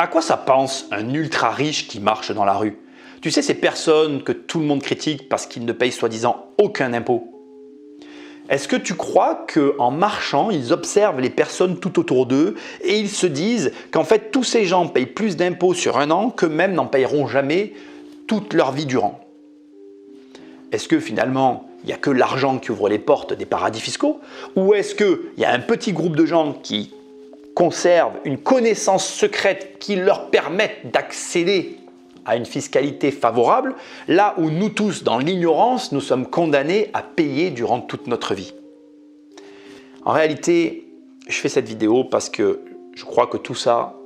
À quoi ça pense un ultra riche qui marche dans la rue? Tu sais, ces personnes que tout le monde critique parce qu'ils ne payent soi-disant aucun impôt. Est-ce que tu crois qu'en marchant, ils observent les personnes tout autour d'eux et ils se disent qu'en fait tous ces gens payent plus d'impôts sur un an qu'eux-mêmes n'en payeront jamais toute leur vie durant? Est-ce que finalement, il n'y a que l'argent qui ouvre les portes des paradis fiscaux? Ou est-ce qu'il y a un petit groupe de gens qui conservent une connaissance secrète qui leur permette d'accéder à une fiscalité favorable, là où nous tous, dans l'ignorance, nous sommes condamnés à payer durant toute notre vie? En réalité, je fais cette vidéo parce que je crois que tout ça,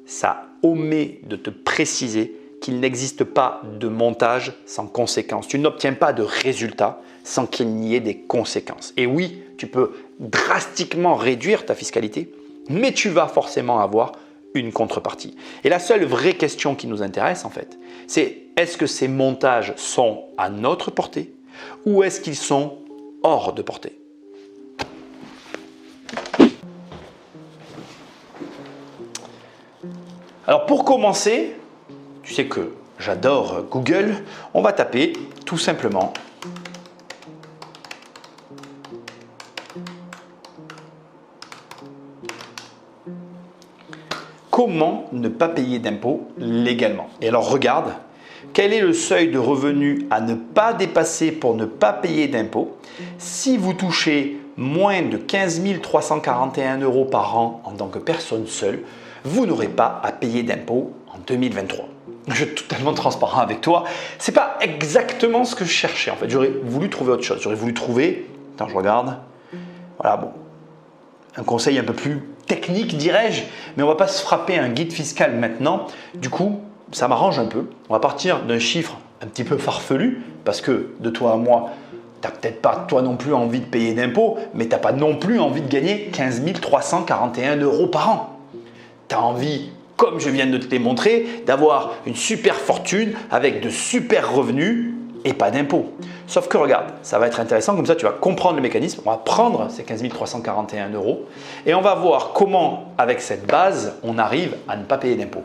ça omet de te préciser qu'il n'existe pas de montage sans conséquences. Tu n'obtiens pas de résultats sans qu'il n'y ait des conséquences. Et oui, tu peux drastiquement réduire ta fiscalité, mais tu vas forcément avoir une contrepartie. Et la seule vraie question qui nous intéresse en fait, c'est est-ce que ces montages sont à notre portée ou est-ce qu'ils sont hors de portée? Alors pour commencer, tu sais que j'adore Google, on va taper tout simplement comment ne pas payer d'impôts légalement. Et alors regarde, quel est le seuil de revenu à ne pas dépasser pour ne pas payer d'impôts? Si vous touchez moins de 15 341 € par an en tant que personne seule, vous n'aurez pas à payer d'impôts en 2023. Je suis totalement transparent avec toi. Ce n'est pas exactement ce que je cherchais en fait. J'aurais voulu trouver autre chose. J'aurais voulu trouver, attends, je regarde. Voilà, bon, un conseil un peu plus technique, dirais-je, mais on ne va pas se frapper un guide fiscal maintenant. Du coup, ça m'arrange un peu. On va partir d'un chiffre un petit peu farfelu, parce que de toi à moi, tu n'as peut-être pas toi non plus envie de payer d'impôts, mais tu n'as pas non plus envie de gagner 15 341 € par an. Tu as envie, comme je viens de te démontrer, d'avoir une super fortune avec de super revenus et pas d'impôts. Sauf que regarde, ça va être intéressant, comme ça tu vas comprendre le mécanisme. On va prendre ces 15 341 € et on va voir comment, avec cette base, on arrive à ne pas payer d'impôts.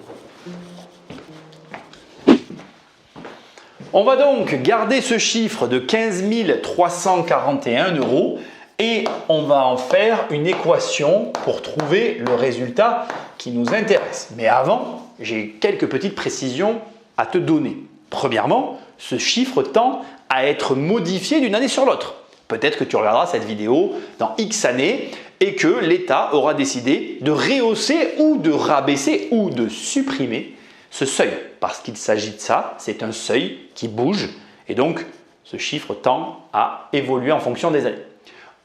On va donc garder ce chiffre de 15 341 € et on va en faire une équation pour trouver le résultat qui nous intéresse. Mais avant, j'ai quelques petites précisions à te donner. Premièrement, ce chiffre tend à être modifié d'une année sur l'autre. Peut-être que tu regarderas cette vidéo dans X années et que l'État aura décidé de rehausser ou de rabaisser ou de supprimer ce seuil. Parce qu'il s'agit de ça, c'est un seuil qui bouge et donc ce chiffre tend à évoluer en fonction des années.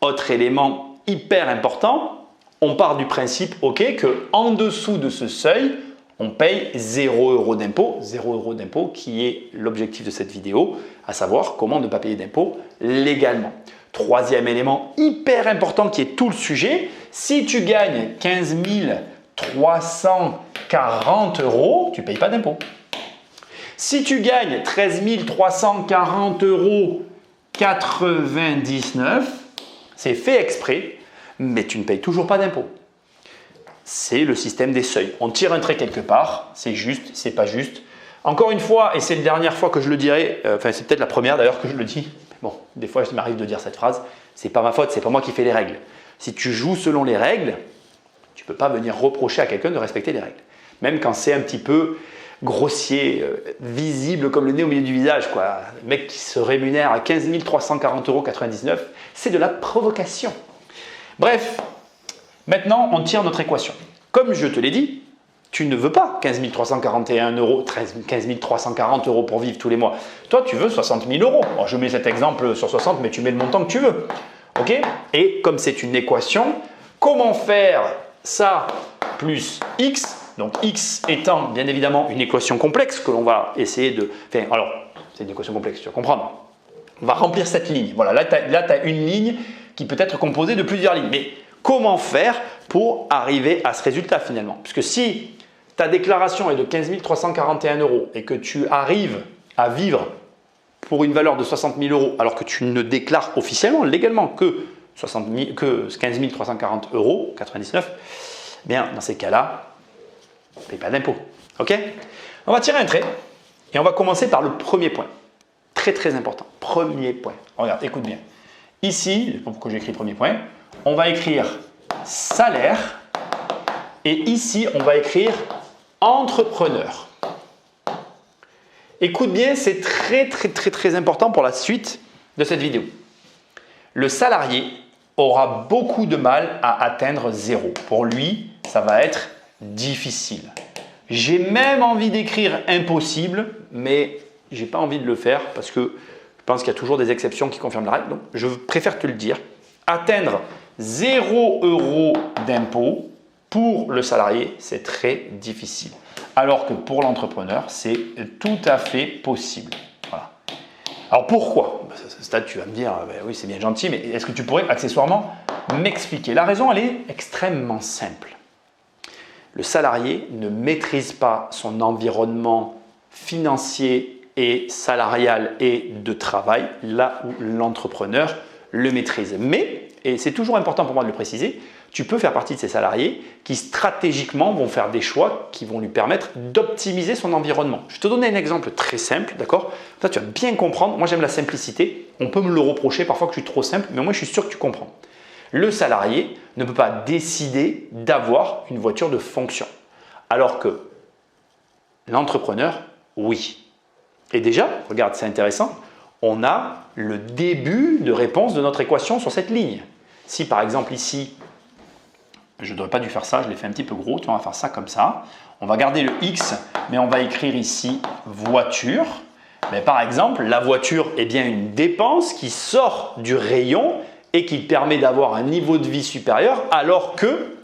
Autre élément hyper important, on part du principe qu'en dessous de ce seuil, on paye 0 € d'impôt, 0 € d'impôt qui est l'objectif de cette vidéo, à savoir comment ne pas payer d'impôt légalement. Troisième élément hyper important qui est tout le sujet, si tu gagnes 15 340 €, tu ne payes pas d'impôt. Si tu gagnes 13 340,99 €, c'est fait exprès, mais tu ne payes toujours pas d'impôt. C'est le système des seuils. On tire un trait quelque part, c'est juste, c'est pas juste. Encore une fois, et c'est la dernière fois que je le dirai, c'est peut-être la première d'ailleurs que je le dis. Bon, des fois, il m'arrive de dire cette phrase. C'est pas ma faute, c'est pas moi qui fais les règles. Si tu joues selon les règles, tu ne peux pas venir reprocher à quelqu'un de respecter les règles. Même quand c'est un petit peu grossier, visible comme le nez au milieu du visage, quoi. Le mec qui se rémunère à 15 340,99 €, c'est de la provocation. Bref, maintenant, on tire notre équation. Comme je te l'ai dit, tu ne veux pas 15 341 €, 15 340 € pour vivre tous les mois. Toi, tu veux 60 000 €. Bon, je mets cet exemple sur 60, mais tu mets le montant que tu veux. Okay? Et comme c'est une équation, comment faire ça plus x? Donc x étant bien évidemment une équation complexe que l'on va essayer de faire. Alors, c'est une équation complexe, tu vas comprendre. On va remplir cette ligne. Voilà, là, tu as une ligne qui peut être composée de plusieurs lignes. Mais comment faire pour arriver à ce résultat finalement? Puisque si ta déclaration est de 15 341 € et que tu arrives à vivre pour une valeur de 60 000 € alors que tu ne déclares officiellement, légalement, que 15 340,99 €, bien dans ces cas-là, ne paye pas d'impôt. Ok? On va tirer un trait et on va commencer par le premier point. Très très important. Premier point. Regarde, écoute bien. Ici, je ne sais pas pourquoi j'ai écrit premier point, on va écrire salaire et ici, on va écrire entrepreneur. Écoute bien, c'est très important pour la suite de cette vidéo. Le salarié aura beaucoup de mal à atteindre 0. Pour lui, ça va être difficile. J'ai même envie d'écrire impossible, mais je n'ai pas envie de le faire parce que je pense qu'il y a toujours des exceptions qui confirment la règle. Donc, je préfère te le dire. Atteindre 0 € d'impôt pour le salarié, c'est très difficile. Alors que pour l'entrepreneur, c'est tout à fait possible. Voilà. Alors pourquoi? À ce stade, tu vas me dire, ben oui, c'est bien gentil, mais est-ce que tu pourrais accessoirement m'expliquer? La raison, elle est extrêmement simple. Le salarié ne maîtrise pas son environnement financier et salarial et de travail, là où l'entrepreneur le maîtrise. Mais, et c'est toujours important pour moi de le préciser, tu peux faire partie de ces salariés qui stratégiquement vont faire des choix qui vont lui permettre d'optimiser son environnement. Je vais te donner un exemple très simple, d'accord? Toi, tu vas bien comprendre. Moi, j'aime la simplicité. On peut me le reprocher parfois que je suis trop simple, mais moi, je suis sûr que tu comprends. Le salarié ne peut pas décider d'avoir une voiture de fonction, alors que l'entrepreneur, oui. Et déjà, regarde, c'est intéressant, on a le début de réponse de notre équation sur cette ligne. Si par exemple ici, je n'aurais pas dû faire ça, je l'ai fait un petit peu gros, on va faire ça comme ça. On va garder le X, mais on va écrire ici voiture. Mais par exemple, la voiture est bien une dépense qui sort du rayon et qui permet d'avoir un niveau de vie supérieur alors que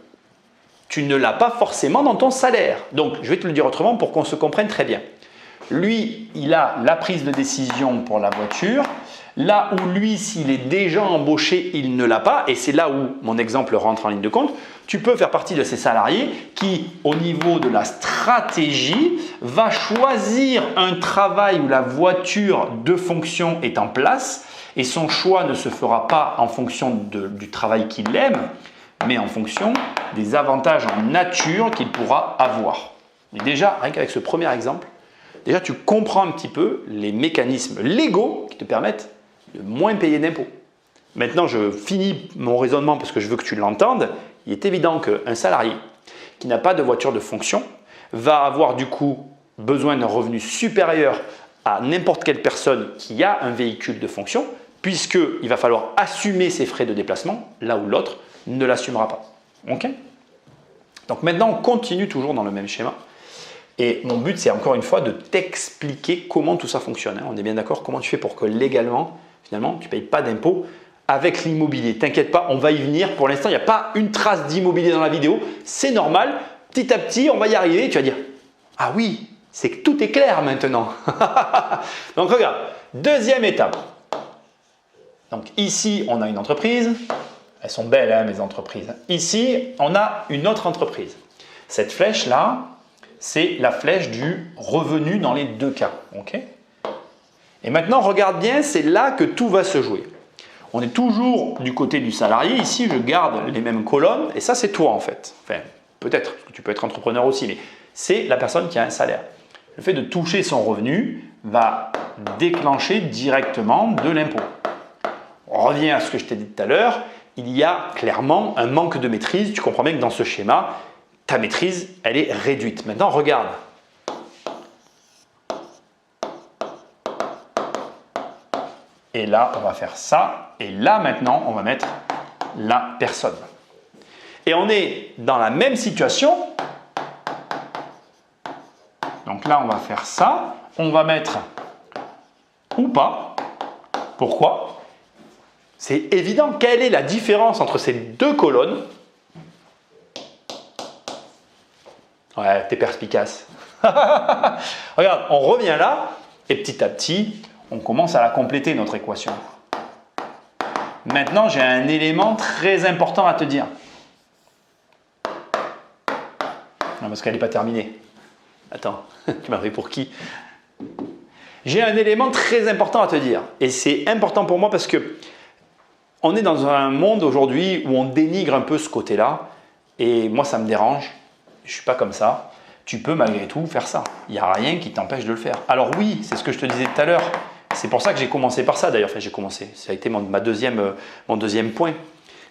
tu ne l'as pas forcément dans ton salaire. Donc, je vais te le dire autrement pour qu'on se comprenne très bien. Lui, il a la prise de décision pour la voiture. Là où lui, s'il est déjà embauché, il ne l'a pas. Et c'est là où mon exemple rentre en ligne de compte. Tu peux faire partie de ces salariés qui, au niveau de la stratégie, va choisir un travail où la voiture de fonction est en place. Et son choix ne se fera pas en fonction du travail qu'il aime, mais en fonction des avantages en nature qu'il pourra avoir. Et déjà, rien qu'avec ce premier exemple, déjà tu comprends un petit peu les mécanismes légaux qui te permettent de moins payer d'impôts. Maintenant, je finis mon raisonnement parce que je veux que tu l'entendes. Il est évident qu'un salarié qui n'a pas de voiture de fonction va avoir du coup besoin d'un revenu supérieur à n'importe quelle personne qui a un véhicule de fonction, puisqu'il va falloir assumer ses frais de déplacement, là où l'autre ne l'assumera pas. Ok? Donc maintenant, on continue toujours dans le même schéma. Et mon but, c'est encore une fois de t'expliquer comment tout ça fonctionne. On est bien d'accord? Comment tu fais pour que légalement, finalement, tu ne payes pas d'impôts avec l'immobilier? T'inquiète pas, on va y venir. Pour l'instant, il n'y a pas une trace d'immobilier dans la vidéo. C'est normal. Petit à petit, on va y arriver. Tu vas dire, ah oui, c'est que tout est clair maintenant. Donc regarde, deuxième étape. Donc ici, on a une entreprise. Elles sont belles, hein, mes entreprises. Ici, on a une autre entreprise. Cette flèche-là, c'est la flèche du revenu dans les deux cas. Okay? Et maintenant, regarde bien, c'est là que tout va se jouer. On est toujours du côté du salarié. Ici, je garde les mêmes colonnes. Et ça, c'est toi en fait. Enfin, peut-être, parce que tu peux être entrepreneur aussi, mais c'est la personne qui a un salaire. Le fait de toucher son revenu va déclencher directement de l'impôt. On revient à ce que je t'ai dit tout à l'heure. Il y a clairement un manque de maîtrise. Tu comprends bien que dans ce schéma, ta maîtrise, elle est réduite. Maintenant, regarde. Et là, on va faire ça. Et là, maintenant, on va mettre la personne. Et on est dans la même situation. Donc là, on va faire ça. On va mettre ou pas. Pourquoi ? C'est évident. Quelle est la différence entre ces deux colonnes ? Ouais, t'es perspicace. Regarde, on revient là et petit à petit, on commence à la compléter, notre équation. Maintenant, j'ai un élément très important à te dire. Non, parce qu'elle n'est pas terminée. Attends, tu m'as pris pour qui ? J'ai un élément très important à te dire. Et c'est important pour moi parce que on est dans un monde aujourd'hui où on dénigre un peu ce côté-là. Et moi, ça me dérange. Je ne suis pas comme ça. tu peux malgré tout faire ça. Il n'y a rien qui t'empêche de le faire. Alors oui, c'est ce que je te disais tout à l'heure. C'est pour ça que j'ai commencé par ça d'ailleurs. Enfin, j'ai commencé. Ça a été mon deuxième point.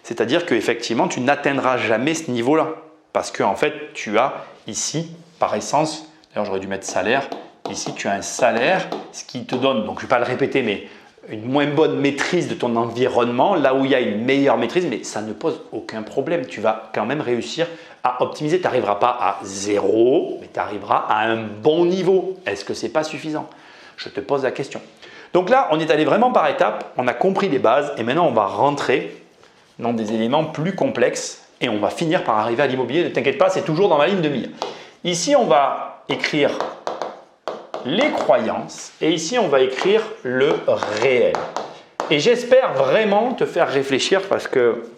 C'est-à-dire qu'effectivement, tu n'atteindras jamais ce niveau-là. Parce qu'en fait, tu as ici, par essence, d'ailleurs j'aurais dû mettre salaire. Ici, tu as un salaire, ce qui te donne, donc je ne vais pas le répéter, mais une moins bonne maîtrise de ton environnement, là où il y a une meilleure maîtrise, mais ça ne pose aucun problème. Tu vas quand même réussir à optimiser. Tu n'arriveras pas à 0, mais tu arriveras à un bon niveau. Est-ce que ce n'est pas suffisant? Je te pose la question. Donc là, on est allé vraiment par étapes, on a compris les bases et maintenant on va rentrer dans des éléments plus complexes et on va finir par arriver à l'immobilier. Ne t'inquiète pas, c'est toujours dans ma ligne de mire. Ici, on va écrire les croyances et ici, on va écrire le réel. Et j'espère vraiment te faire réfléchir parce que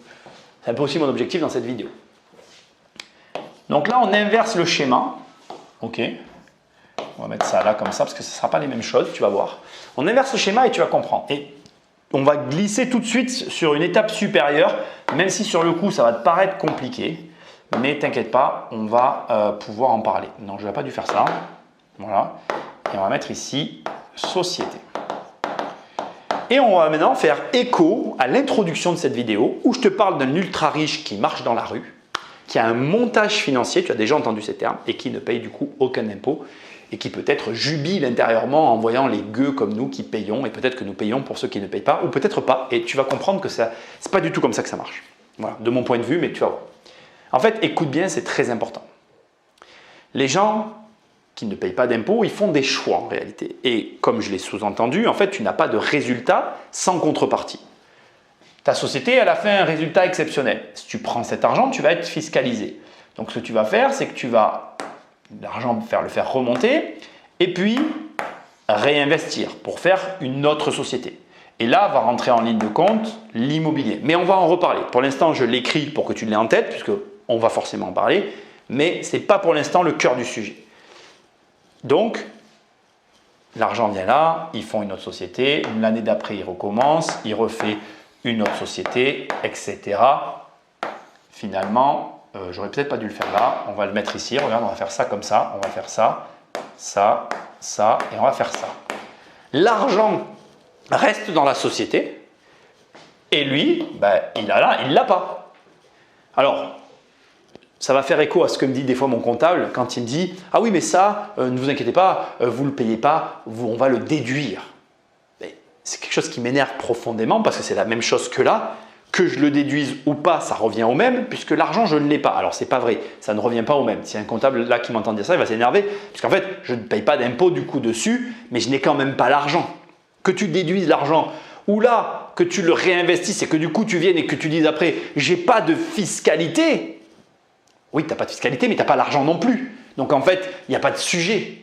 c'est un peu aussi mon objectif dans cette vidéo. Donc là, on inverse le schéma. Ok. On va mettre ça là comme ça parce que ce ne sera pas les mêmes choses, tu vas voir. On inverse le schéma et tu vas comprendre. Et on va glisser tout de suite sur une étape supérieure, même si sur le coup, ça va te paraître compliqué. Mais t'inquiète pas, on va pouvoir en parler. Donc, je n'aurais pas dû faire ça. Voilà. Et on va mettre ici société. Et on va maintenant faire écho à l'introduction de cette vidéo où je te parle d'un ultra riche qui marche dans la rue, qui a un montage financier, tu as déjà entendu ces termes, et qui ne paye du coup aucun impôt et qui peut-être jubile intérieurement en voyant les gueux comme nous qui payons et peut-être que nous payons pour ceux qui ne payent pas ou peut-être pas. Et tu vas comprendre que ce n'est pas du tout comme ça que ça marche. Voilà, de mon point de vue, mais tu vas voir. En fait, écoute bien, c'est très important. Les gens qui ne payent pas d'impôts, ils font des choix en réalité. Et comme je l'ai sous-entendu, en fait, tu n'as pas de résultat sans contrepartie. Ta société, elle a fait un résultat exceptionnel. Si tu prends cet argent, tu vas être fiscalisé. Donc, ce que tu vas faire, c'est que tu vas l'argent le faire remonter et puis réinvestir pour faire une autre société. Et là, va rentrer en ligne de compte l'immobilier. Mais on va en reparler. Pour l'instant, je l'écris pour que tu l'aies en tête puisqu'on va forcément en parler. Mais ce n'est pas pour l'instant le cœur du sujet. Donc, l'argent vient là, ils font une autre société, l'année d'après, ils recommencent, ils refont une autre société, etc. Finalement, j'aurais peut-être pas dû le faire là, on va le mettre ici, regarde, on va faire ça comme ça, on va faire ça, ça, ça, et on va faire ça. L'argent reste dans la société, et lui, il l'a pas. Alors, ça va faire écho à ce que me dit des fois mon comptable quand il me dit « Ah oui, mais ça, ne vous inquiétez pas, vous ne le payez pas, on va le déduire. » C'est quelque chose qui m'énerve profondément parce que c'est la même chose que là. Que je le déduise ou pas, ça revient au même puisque l'argent, je ne l'ai pas. Alors, ce n'est pas vrai, ça ne revient pas au même. Si un comptable là qui m'entend dire ça, il va s'énerver puisqu'en fait, je ne paye pas d'impôt du coup dessus, mais je n'ai quand même pas l'argent. Que tu déduises l'argent ou là, que tu le réinvestisses et que du coup, tu viennes et que tu dises après « J'ai pas de fiscalité », oui, tu n'as pas de fiscalité, mais tu n'as pas l'argent non plus. Donc en fait, il n'y a pas de sujet.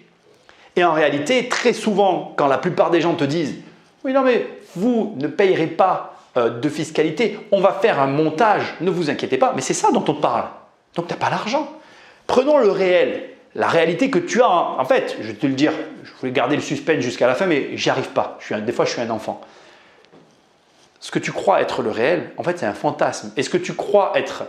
Et en réalité, très souvent, quand la plupart des gens te disent « Oui, non, mais vous ne payerez pas de fiscalité, on va faire un montage, ne vous inquiétez pas. » Mais c'est ça dont on te parle. Donc tu n'as pas l'argent. Prenons le réel, la réalité que tu as. En fait, je vais te le dire, je voulais garder le suspense jusqu'à la fin, mais j'y arrive pas. Des fois, je suis un enfant. Ce que tu crois être le réel, en fait, c'est un fantasme. Et ce que tu crois être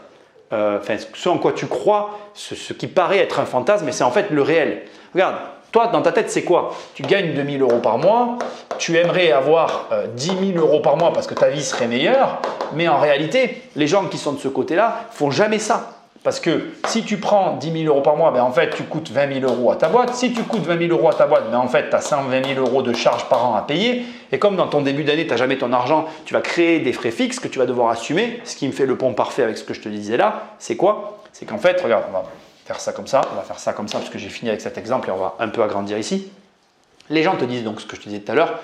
ce en quoi tu crois, ce qui paraît être un fantasme, mais c'est en fait le réel. Regarde, toi, dans ta tête, c'est quoi? Tu gagnes 2 000 € par mois, tu aimerais avoir 10 000 € par mois parce que ta vie serait meilleure, mais en réalité, les gens qui sont de ce côté-là ne font jamais ça. Parce que si tu prends 10 000 € par mois, en fait, tu coûtes 20 000 € à ta boîte. Si tu coûtes 20 000 € à ta boîte, en fait, tu as 120 000 € de charges par an à payer. Et comme dans ton début d'année, tu n'as jamais ton argent, tu vas créer des frais fixes que tu vas devoir assumer. Ce qui me fait le pont parfait avec ce que je te disais là, c'est quoi? C'est qu'en fait, regarde, on va faire ça comme ça, on va faire ça comme ça, parce que j'ai fini avec cet exemple et on va un peu agrandir ici. Les gens te disent donc ce que je te disais tout à l'heure.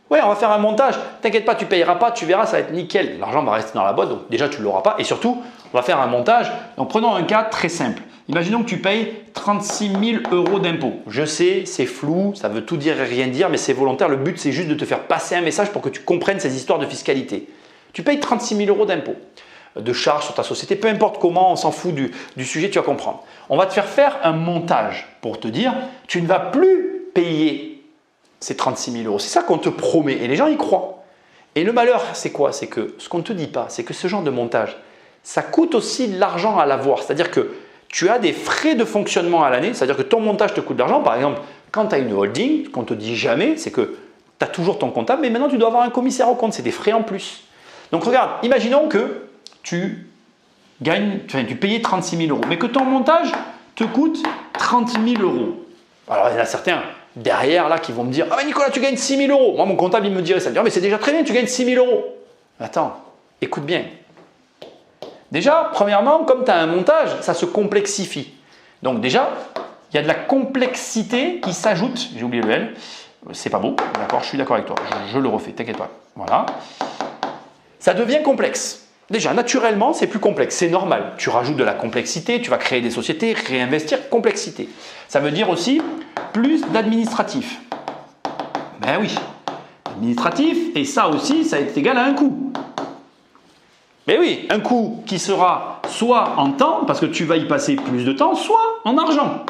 Ouais, on va faire un montage. T'inquiète pas, tu ne payeras pas, tu verras, ça va être nickel. L'argent va rester dans la boîte, donc déjà tu ne l'auras pas. Et surtout, on va faire un montage. Donc prenons un cas très simple. Imaginons que tu payes 36 000 € d'impôts. Je sais, c'est flou, ça veut tout dire et rien dire, mais c'est volontaire. Le but, c'est juste de te faire passer un message pour que tu comprennes ces histoires de fiscalité. Tu payes 36 000 € d'impôts, de charges sur ta société, peu importe comment, on s'en fout du sujet, tu vas comprendre. On va te faire un montage pour te dire, tu ne vas plus payer ces 36 000 €. C'est ça qu'on te promet et les gens y croient. Et le malheur, c'est quoi? C'est que ce qu'on ne te dit pas, c'est que ce genre de montage, ça coûte aussi de l'argent à l'avoir. C'est-à-dire que tu as des frais de fonctionnement à l'année, c'est-à-dire que ton montage te coûte de l'argent. Par exemple, quand tu as une holding, ce qu'on ne te dit jamais, c'est que tu as toujours ton comptable, mais maintenant tu dois avoir un commissaire au compte, c'est des frais en plus. Donc regarde, imaginons que tu payais 36 000 euros, mais que ton montage te coûte 30 000 euros. Alors il y en a certains derrière là qui vont me dire « Ah mais Nicolas, tu gagnes 6 000 euros !» Moi mon comptable il me dirait ça, « Mais c'est déjà très bien, tu gagnes 6 000 euros !» Attends, écoute bien. Déjà, premièrement, comme tu as un montage, ça se complexifie. Donc déjà, il y a de la complexité qui s'ajoute. J'ai oublié le L. C'est pas beau, d'accord, je suis d'accord avec toi. Je le refais, t'inquiète pas. Voilà. Ça devient complexe. Déjà, naturellement, c'est plus complexe. C'est normal. Tu rajoutes de la complexité, tu vas créer des sociétés, réinvestir, complexité. Ça veut dire aussi plus d'administratif. Ben oui, administratif, et ça aussi, ça est égal à un coût. Mais oui, un coût qui sera soit en temps, parce que tu vas y passer plus de temps, soit en argent.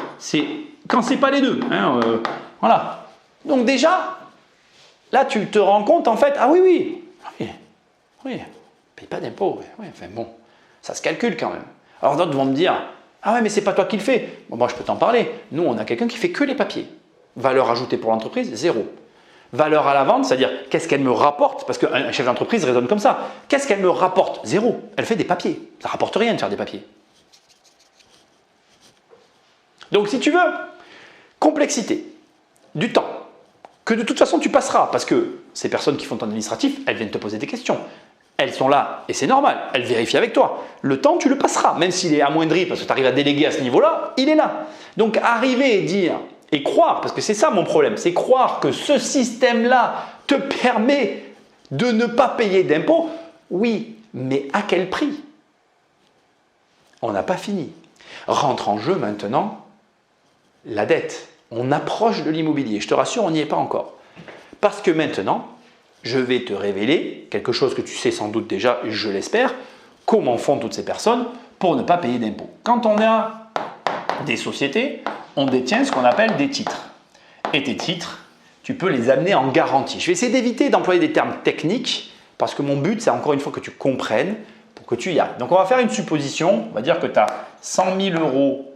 Quand c'est pas les deux. Voilà. Donc déjà, là tu te rends compte en fait, ah oui, paye pas d'impôt. Oui, enfin bon, ça se calcule quand même. Alors d'autres vont me dire, ah ouais mais c'est pas toi qui le fais. Bon, moi je peux t'en parler. Nous on a quelqu'un qui fait que les papiers. Valeur ajoutée pour l'entreprise, 0. Valeur à la vente, c'est-à-dire qu'est-ce qu'elle me rapporte, parce qu'un chef d'entreprise raisonne comme ça. Qu'est-ce qu'elle me rapporte? 0. Elle fait des papiers. Ça ne rapporte rien de faire des papiers. Donc si tu veux, complexité, du temps, que de toute façon tu passeras, parce que ces personnes qui font ton administratif, elles viennent te poser des questions. Elles sont là, et c'est normal, elles vérifient avec toi. Le temps, tu le passeras, même s'il est amoindri, parce que tu arrives à déléguer à ce niveau-là, il est là. Donc arriver et dire... Et croire, parce que c'est ça mon problème, c'est croire que ce système-là te permet de ne pas payer d'impôts. Oui, mais à quel prix? On n'a pas fini. Rentre en jeu maintenant la dette. On approche de l'immobilier. Je te rassure, on n'y est pas encore. Parce que maintenant, je vais te révéler quelque chose que tu sais sans doute déjà, je l'espère, comment font toutes ces personnes pour ne pas payer d'impôts. Quand on a des sociétés, on détient ce qu'on appelle des titres. Et tes titres, tu peux les amener en garantie. Je vais essayer d'éviter d'employer des termes techniques parce que mon but, c'est encore une fois que tu comprennes pour que tu y ailles. Donc, on va faire une supposition. On va dire que tu as 100 000 euros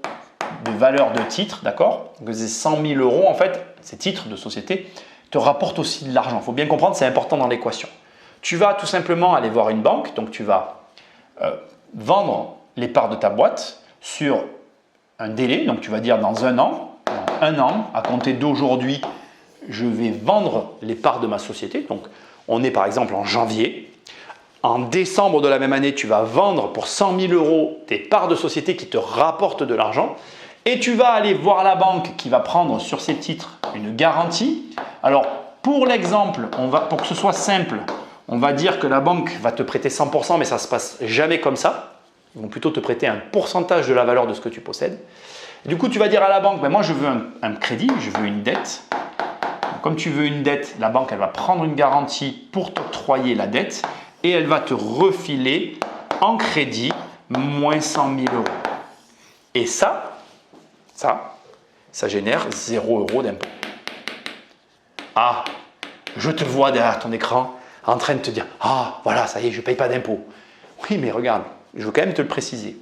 de valeur de titres, d'accord? Donc, ces 100 000 euros, en fait, ces titres de société te rapportent aussi de l'argent. Il faut bien comprendre, c'est important dans l'équation. Tu vas tout simplement aller voir une banque. Donc, tu vas vendre les parts de ta boîte sur un délai, donc tu vas dire dans un an, à compter d'aujourd'hui, je vais vendre les parts de ma société. Donc on est par exemple en janvier. En décembre de la même année, tu vas vendre pour 100 000 euros tes parts de société qui te rapportent de l'argent. Et tu vas aller voir la banque qui va prendre sur ces titres une garantie. Alors pour l'exemple, pour que ce soit simple, on va dire que la banque va te prêter 100%, mais ça ne se passe jamais comme ça. Ils vont plutôt te prêter un pourcentage de la valeur de ce que tu possèdes. Et du coup, tu vas dire à la banque, ben moi je veux un crédit, je veux une dette. Donc, comme tu veux une dette, la banque elle va prendre une garantie pour t'octroyer la dette et elle va te refiler en crédit moins 100 000 euros. Et ça génère 0 € d'impôt. Ah, je te vois derrière ton écran en train de te dire, ah voilà, ça y est, je ne paye pas d'impôt. Oui, mais regarde. Je veux quand même te le préciser.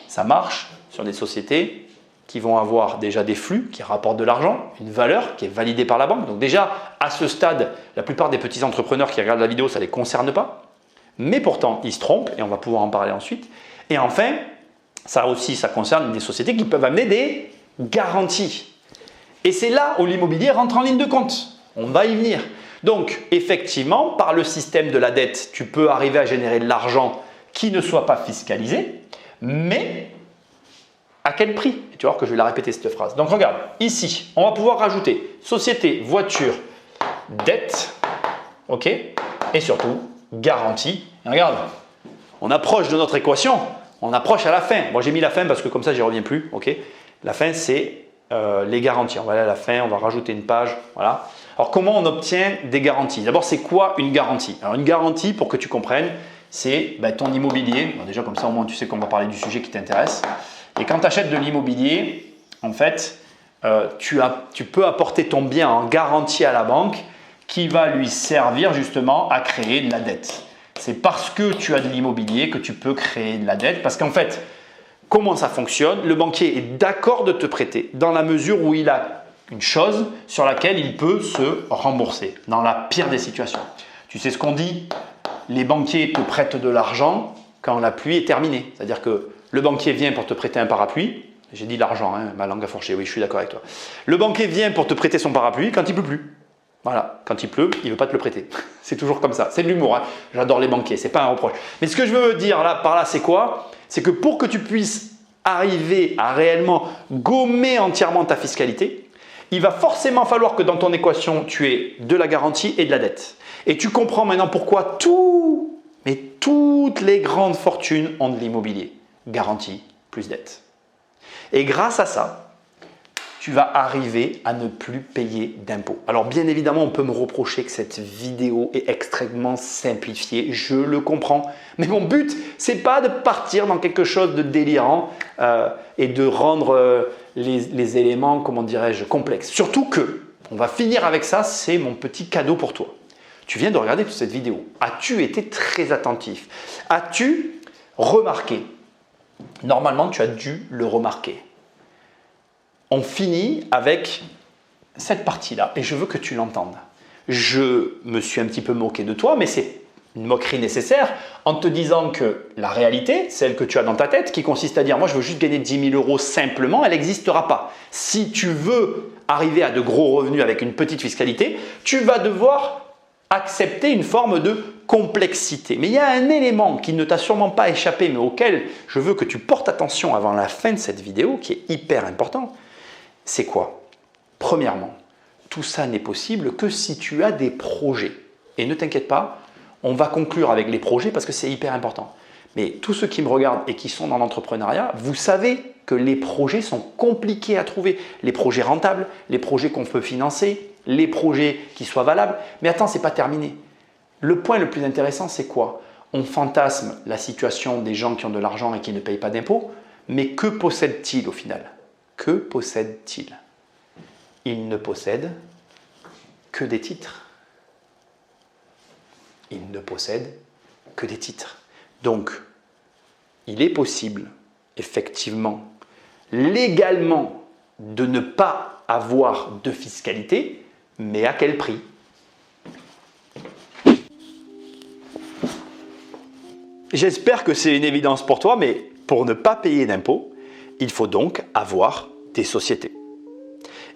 Ça marche sur des sociétés qui vont avoir déjà des flux qui rapportent de l'argent, une valeur qui est validée par la banque. Donc déjà, à ce stade, la plupart des petits entrepreneurs qui regardent la vidéo, ça ne les concerne pas. Mais pourtant, ils se trompent et on va pouvoir en parler ensuite. Et enfin, ça aussi, ça concerne des sociétés qui peuvent amener des garanties. Et c'est là où l'immobilier rentre en ligne de compte. On va y venir. Donc, effectivement, par le système de la dette, tu peux arriver à générer de l'argent qui ne soit pas fiscalisé, mais à quel prix? Et tu vas voir que je vais la répéter cette phrase. Donc regarde, ici, on va pouvoir rajouter société, voiture, dette, ok? Et surtout, garantie. Et regarde, on approche de notre équation, on approche à la fin. Moi, j'ai mis la fin parce que comme ça, j'y reviens plus, ok? La fin, c'est les garanties. On va aller à la fin, on va rajouter une page, voilà. Alors, comment on obtient des garanties? D'abord, c'est quoi une garantie? Alors, une garantie, pour que tu comprennes, c'est ton immobilier. Bon, déjà, comme ça, au moins, tu sais qu'on va parler du sujet qui t'intéresse. Et quand tu achètes de l'immobilier, en fait, tu peux apporter ton bien en garantie à la banque qui va lui servir justement à créer de la dette. C'est parce que tu as de l'immobilier que tu peux créer de la dette. Parce qu'en fait, comment ça fonctionne. Le banquier est d'accord de te prêter dans la mesure où il a une chose sur laquelle il peut se rembourser dans la pire des situations. Tu sais ce qu'on dit? Les banquiers te prêtent de l'argent quand la pluie est terminée. C'est-à-dire que le banquier vient pour te prêter un parapluie. J'ai dit l'argent, hein, ma langue a fourché, oui, je suis d'accord avec toi. Le banquier vient pour te prêter son parapluie quand il ne pleut plus. Voilà, quand il pleut, il ne veut pas te le prêter. C'est toujours comme ça. C'est de l'humour, hein. J'adore les banquiers, ce n'est pas un reproche. Mais ce que je veux dire par là, c'est quoi? C'est que pour que tu puisses arriver à réellement gommer entièrement ta fiscalité, il va forcément falloir que dans ton équation, tu aies de la garantie et de la dette. Et tu comprends maintenant pourquoi toutes les grandes fortunes ont de l'immobilier. Garantie plus dette. Et grâce à ça, tu vas arriver à ne plus payer d'impôts. Alors bien évidemment, on peut me reprocher que cette vidéo est extrêmement simplifiée, je le comprends. Mais mon but, c'est pas de partir dans quelque chose de délirant et de rendre les éléments, comment dirais-je, complexes. Surtout que, on va finir avec ça, c'est mon petit cadeau pour toi. Tu viens de regarder toute cette vidéo. As-tu été très attentif? As-tu remarqué? Normalement, tu as dû le remarquer. On finit avec cette partie-là et je veux que tu l'entendes. Je me suis un petit peu moqué de toi, mais c'est une moquerie nécessaire en te disant que la réalité, celle que tu as dans ta tête, qui consiste à dire « moi je veux juste gagner 10 000 euros simplement », elle n'existera pas. Si tu veux arriver à de gros revenus avec une petite fiscalité, tu vas devoir accepter une forme de complexité. Mais il y a un élément qui ne t'a sûrement pas échappé, mais auquel je veux que tu portes attention avant la fin de cette vidéo, qui est hyper important. C'est quoi? Premièrement, tout ça n'est possible que si tu as des projets. Et ne t'inquiète pas, on va conclure avec les projets parce que c'est hyper important. Mais tous ceux qui me regardent et qui sont dans l'entrepreneuriat, vous savez que les projets sont compliqués à trouver. Les projets rentables, les projets qu'on peut financer, les projets qui soient valables. Mais attends, ce n'est pas terminé. Le point le plus intéressant, c'est quoi? On fantasme la situation des gens qui ont de l'argent et qui ne payent pas d'impôts, mais que possèdent-ils au final? Que possèdent-ils? Ils ne possèdent que des titres. Ils ne possèdent que des titres. Donc, il est possible, effectivement, légalement, de ne pas avoir de fiscalité, mais à quel prix? J'espère que c'est une évidence pour toi, mais pour ne pas payer d'impôts, il faut donc avoir des sociétés.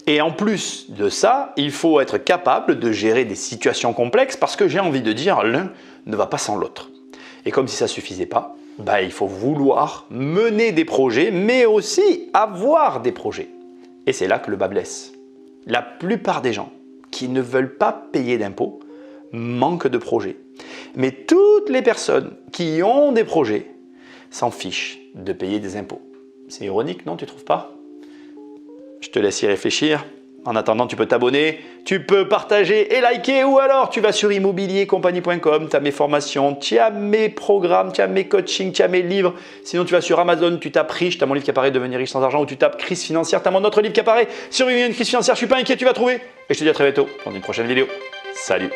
Et en plus de ça, il faut être capable de gérer des situations complexes parce que j'ai envie de dire, l'un ne va pas sans l'autre. Et comme si ça ne suffisait pas, il faut vouloir mener des projets, mais aussi avoir des projets. Et c'est là que le bât blesse. La plupart des gens qui ne veulent pas payer d'impôts manquent de projets. Mais toutes les personnes qui ont des projets s'en fichent de payer des impôts. C'est ironique, non? Tu ne trouves pas? Je te laisse y réfléchir. En attendant, tu peux t'abonner, tu peux partager et liker, ou alors tu vas sur immobiliercompagnie.com, tu as mes formations, tu as mes programmes, tu as mes coachings, tu as mes livres. Sinon, tu vas sur Amazon, tu tapes riche, tu as mon livre qui apparaît Devenir riche sans argent, ou tu tapes crise financière, tu as mon autre livre qui apparaît sur une crise financière, je suis pas inquiet, tu vas trouver. Et je te dis à très bientôt dans une prochaine vidéo. Salut!